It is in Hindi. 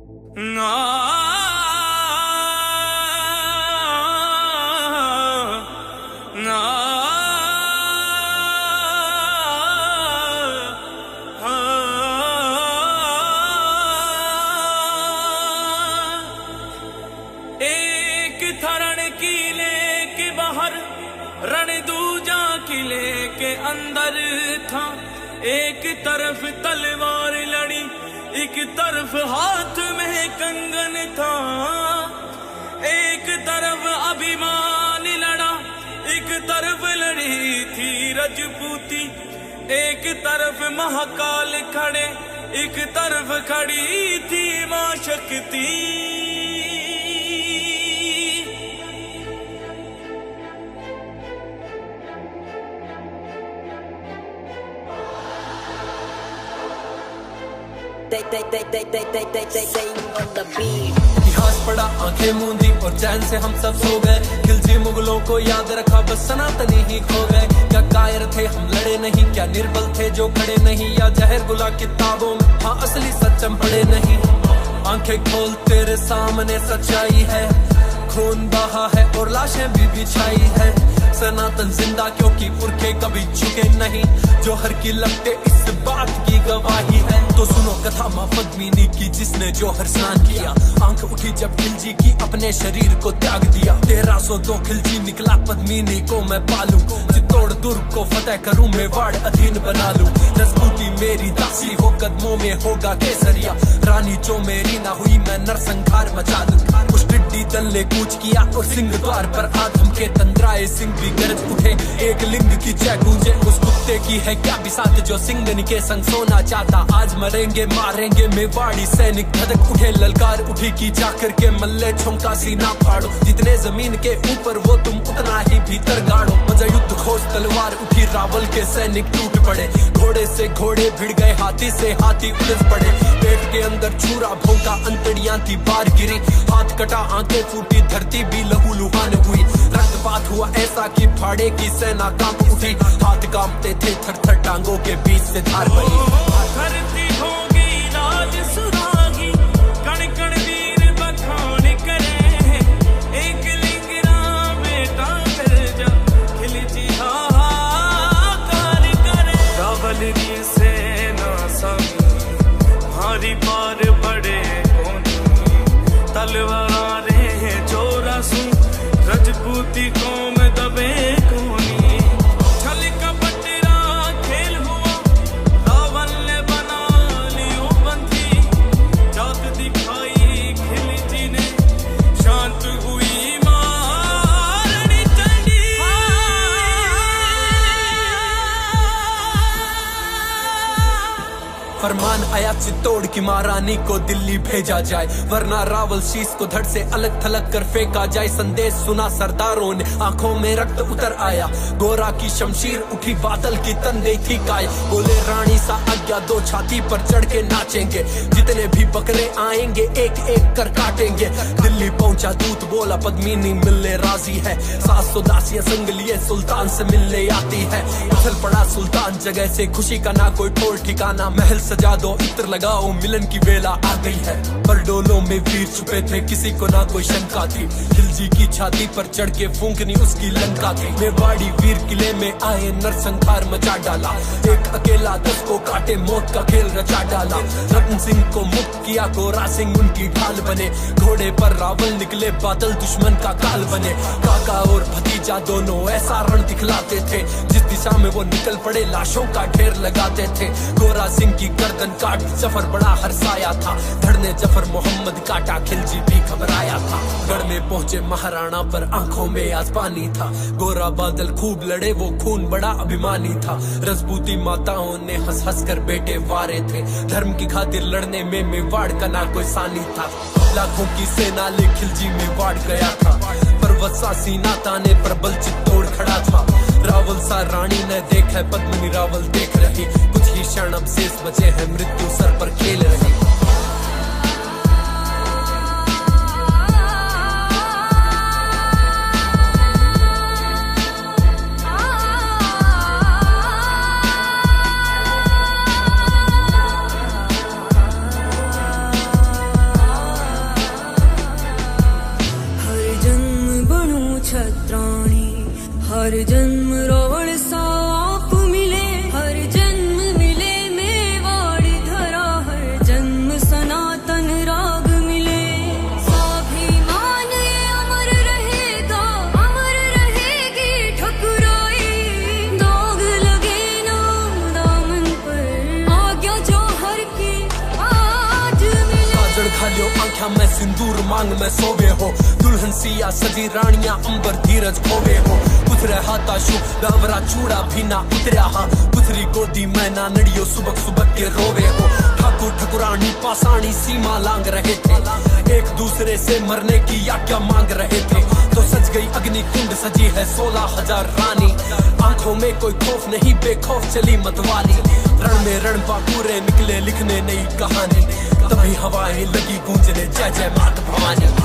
ना ना एक था रण किले के बाहर, रण दूजा किले के अंदर था। एक तरफ तलवार लड़ी, एक तरफ हाथ में कंगन था। एक तरफ अभिमान लड़ा, एक तरफ लड़ी थी रजपूती। एक तरफ महाकाल खड़े, एक तरफ खड़ी थी मां शक्ति। इतिहास पढ़ा आंखें मूंदी और चैन से हम सब सो गए। खिलजी मुगलों को याद रखा, बस सनातनी ही खो गए। क्या कायर थे हम लड़े नहीं, क्या निर्बल थे जो खड़े नहीं, या जहर गुला किताबों में हाँ असली सच हम पढ़े नहीं। आंखें खोल तेरे सामने सच्चाई है, खून बहा है और लाशें भी बिछाई है। सनातन जिंदा क्योंकि पुरखे कभी झुके नहीं, जोहर की लपटे इस बात की गवाही है। तो सुनो कथा मां पद्मिनी की, जिसने जोहर स्नान किया। आंख उठी जब खिलजी की, अपने शरीर को त्याग दिया। 1302 खिलजी निकला, पद्मिनी को मैं पालूं। चित्तौड़ दुर्ग को फतेह करूं, मेवाड़ अधीन बना लूं। रजपूती मेरी दासी हो, कदमों में होगा केसरिया। रानी जो मेरी ना हुई, मैं नरसंहार मचा दूं। उस टिड्डी दल ने कूच किया और सिंह द्वार पर आदम के तंद्राए सिंह भी गरज उठे। एक लिंग की जय गूंजे, उस कुत्ते की है क्या बिसात जो सिंगनी के संग सोना चाहता। आज मरेंगे मारेंगे मेवाड़ी सैनिक, धधक उठे ललकार उठी की जाकर के मल्ले छुमका सीना फाड़ो। जितने जमीन के ऊपर वो तुम उतना ही भीतर गाड़ो। मजा युद्ध खोज तलवार उठी, रावल के सैनिक टूट पड़े। घोड़े से घोड़े भिड़ गए, हाथी से हाथी उलझ पड़े। पेट के अंदर छुरा भोंका, अंतड़ियां थी बार गिरी। हाथ कटा आंखें फूटी, धरती भी लहू लुहान हुई। रक्तपात हुआ ऐसा कि फाड़े की सेना कांप उठी। हाथ कांपते थे थर थर, टांगों के बीच से धार बही। धरती हो गई राज सुरागी, कण कण वीर बखान करे। एक लिंग राम बेटा कर जा, खिलजी हाहाकार करे। रावल की सेना संग भारी पार पड़े कोनी, तलवारें जोरा सु रजपूती कौम दबे कोनी। छल कपट खेल हुआ, रावण ने बना लियो बंदी। जात दिखाई खिलजी ने, शांत हुई महारानी चंडी। फरमान आया चित्तौड़ की महारानी को दिल्ली भेजा जाए, वरना रावल शीश को धड़ से अलग थलग कर फेंका जाए। संदेश सुना सरदारों ने, आंखों में रक्त उतर आया। गोरा की शमशीर उठी, बादल की तन गई थी काय। बोले रानी सा आज्ञा दो, छाती पर चढ़ के नाचेंगे। जितने भी बकरे आएंगे एक एक कर काटेंगे। दिल्ली पहुंचा दूत, बोला पद्मिनी मिलने राजी है। 700 दासियां संग लिए सुल्तान से मिलने आती है। उछल पड़ा सुल्तान जगह से, खुशी का ना कोई ठोर ठिकाना। महल सजा दो, इत्र लगाओ, मिलन की वेला आ गई है। पर डोलों में वीर छुपे थे, किसी को ना कोई शंका थी। खिलजी की छाती पर चढ़ के फूंकनी उसकी लंका थी। मेवाड़ी वीर किले में आए, नरसंहार मचा डाला। एक अकेला 10 को काटे, मौत का खेल रचा डाला। रतन सिंह को मुक्त किया, गोरा सिंह उनकी ढाल बने। घोड़े पर रावल निकले, बादल दुश्मन का काल बने। काका और भतीजा दोनों ऐसा रण दिखलाते थे, जिस दिशा में वो निकल पड़े लाशों का ढेर लगाते थे। गोरा सिंह की गर्दन काट जफर बड़ा हर्षाया था। धड़ ने जफर मोहम्मद काटा, खिलजी भी घबराया था। गढ़ में पहुंचे महाराणा पर आंखों में आज पानी था। गोरा बादल खूब लड़े, वो खून बड़ा अभिमानी था। रजपूती माताओं ने हंस हंस कर बेटे वारे थे। धर्म की खातिर लड़ने में मेवाड़ का ना कोई सानी था। लाखों की सेना ले खिलजी मेवाड़ गया था। पर्वत सा सीना ताने पर बल चित्तौड़ खड़ा था। रावल सा रानी ने देखा, पद्मिनी रावल देख रही। कुछ ही क्षण अब शेष बचे हैं, मृत्यु सर पर खेल रही। हर जन्म रोड साफ मिले, हर जन्म मिले मेवाड़ी धरा, हर जन्म सनातन राग मिले। स्वाभिमान ये अमर रहेगा, अमर रहेगी ठकुराई, दाग लगे ना दामन पर, आज्ञा जो हर की आज मिले। काजल खा लियो आंख्या में सिंदूर मांग में सोवे हो, दुल्हन सिया सजी रानियां अंबर धीरज खोवे हो। कुथरे हाथा शू बावरा चूड़ा भी ना उतरिया हा, कुथरी गोदी में ना नड़ियो सुबह सुबह के रोवे हो। ठाकुर ठकुरानी पासानी सीमा लांग रहे थे, एक दूसरे से मरने की आज्ञा मांग रहे थे। तो सज गई अग्नि कुंड, सजी है 16,000 रानी, आंखों में कोई खौफ नहीं, बेखौफ चली मतवाली। रण में रण बाकुरे निकले लिखने नई कहानी, तभी हवाएं लगी गूंजने जय जय माता भवानी।